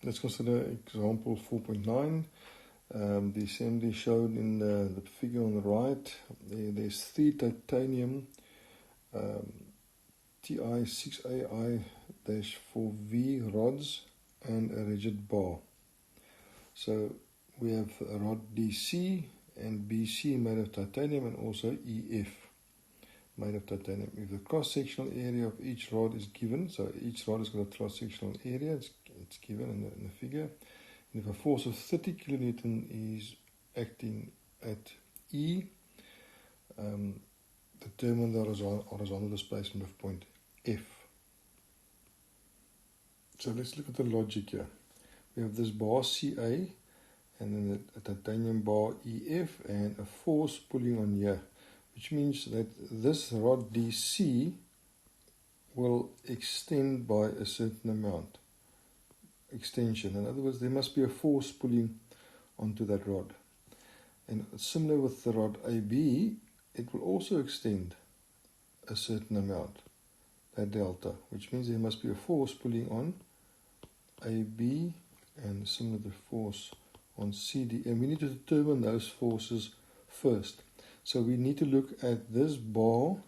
Let's consider example 4.9. The assembly shown in the figure on the right. There's 3 titanium TI6AI-4V rods and a rigid bar. So we have a rod DC and BC made of titanium, and also EF made of titanium. If the cross-sectional area of each rod is given, so each rod has got a cross-sectional area, it's given in the figure. And if a force of 30 kilonewton is acting at E, determine the horizontal displacement of point F. So let's look at the logic here. We have this bar CA and then a titanium bar EF and a force pulling on here, which means that this rod DC will extend by a certain amount. Extension. In other words, there must be a force pulling onto that rod. And similar with the rod AB, it will also extend a certain amount, that delta, which means there must be a force pulling on AB and similar to force on CD. And we need to determine those forces first. So we need to look at this bar,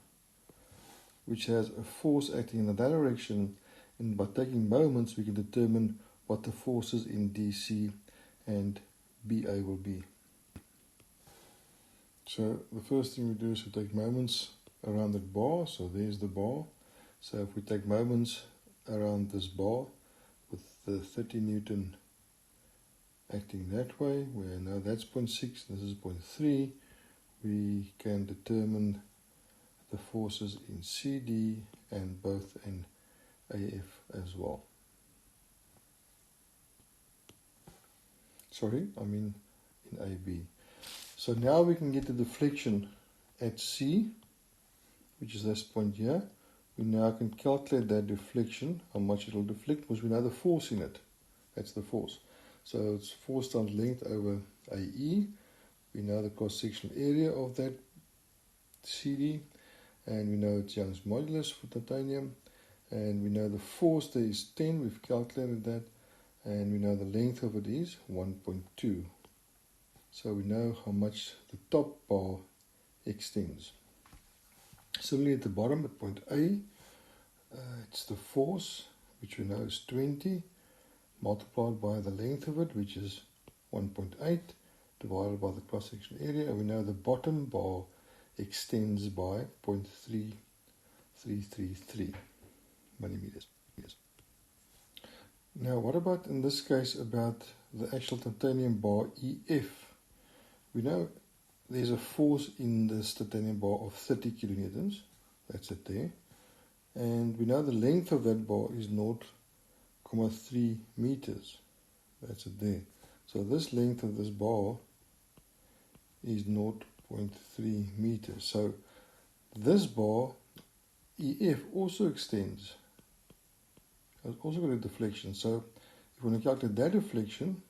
which has a force acting in that direction, and by taking moments we can determine what the forces in DC and BA will be. So the first thing we do is we take moments around that bar. So there's the bar. So if we take moments around this bar with the 30 Newton acting that way, where now that's 0.6, this is 0.3, we can determine the forces in CD and both in AF as well. In AB. So now we can get the deflection at C, which is this point here. We now can calculate that deflection, how much it will deflect, because we know the force in it. That's the force. So it's force times length over AE. We know the cross-sectional area of that CD, and we know it's Young's modulus for titanium, and we know the force there is 10, we've calculated that, and we know the length of it is 1.2. So we know how much the top bar extends. Similarly at the bottom at point A, it's the force, which we know is 20, multiplied by the length of it, which is 1.8, divided by the cross-section area, and we know the bottom bar extends by 0.3333 millimeters. Now what about in this case about the actual titanium bar EF? We know there's a force in this titanium bar of 30 kilonewtons, that's it there, and we know the length of that bar is 0.3 meters, that's it there. So this length of this bar is 0.3 meters. So this bar EF also extends. It's also got a deflection. So if we want to calculate that deflection,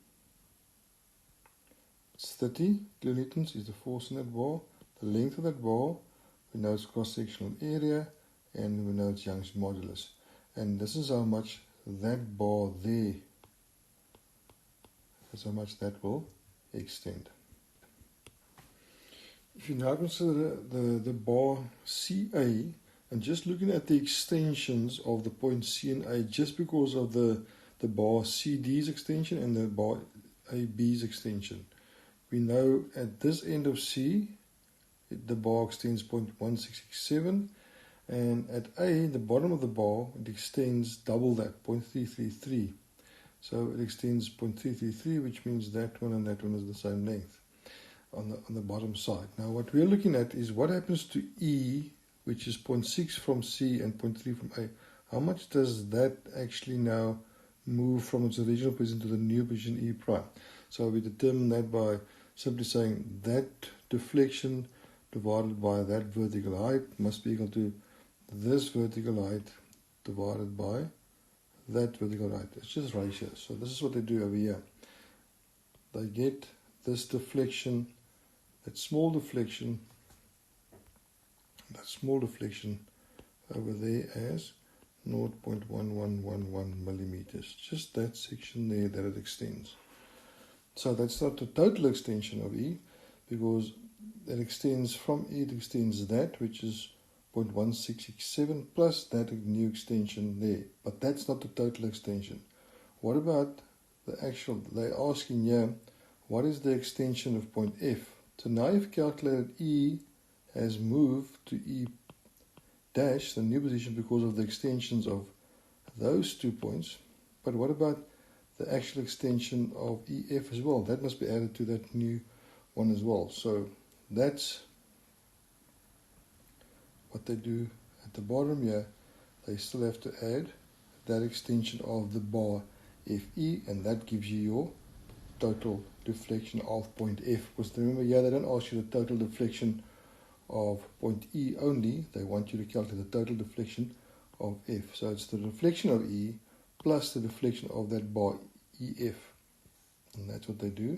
it's 30 kilonewtons is the force in that bar. The length of that bar, we know its cross-sectional area, and we know its Young's modulus. And this is how much that bar there, that's how much that will extend. If you now consider the bar CA, and just looking at the extensions of the point C and A, just because of the bar CD's extension and the bar AB's extension, we know at this end of C, the bar extends 0.1667, and at A, the bottom of the bar, it extends double that, 0.333. So it extends 0.333, which means that one and that one is the same length on the bottom side. Now what we're looking at is what happens to E, which is 0.6 from C and 0.3 from A. How much does that actually now move from its original position to the new position E prime? So we determine that by simply saying that deflection divided by that vertical height must be equal to this vertical height divided by that vertical height. It's just ratios. So this is what they do over here. They get this deflection, that small deflection over there as 0.1111 millimeters. Just that section there that it extends. So that's not the total extension of E, because it extends from E, it extends that, which is 0.1667 plus that new extension there. But that's not the total extension. What about the actual? They're asking here, what is the extension of point F? So now you've calculated E has moved to E dash, the new position, because of the extensions of those 2 points. But what about the actual extension of EF as well? That must be added to that new one as well. So that's what they do at the bottom here. They still have to add that extension of the bar FE, and that gives you your total deflection of point F. Because remember here, they don't ask you the total deflection of point E only. They want you to calculate the total deflection of F. So it's the deflection of E plus the deflection of that bar EF. And that's what they do.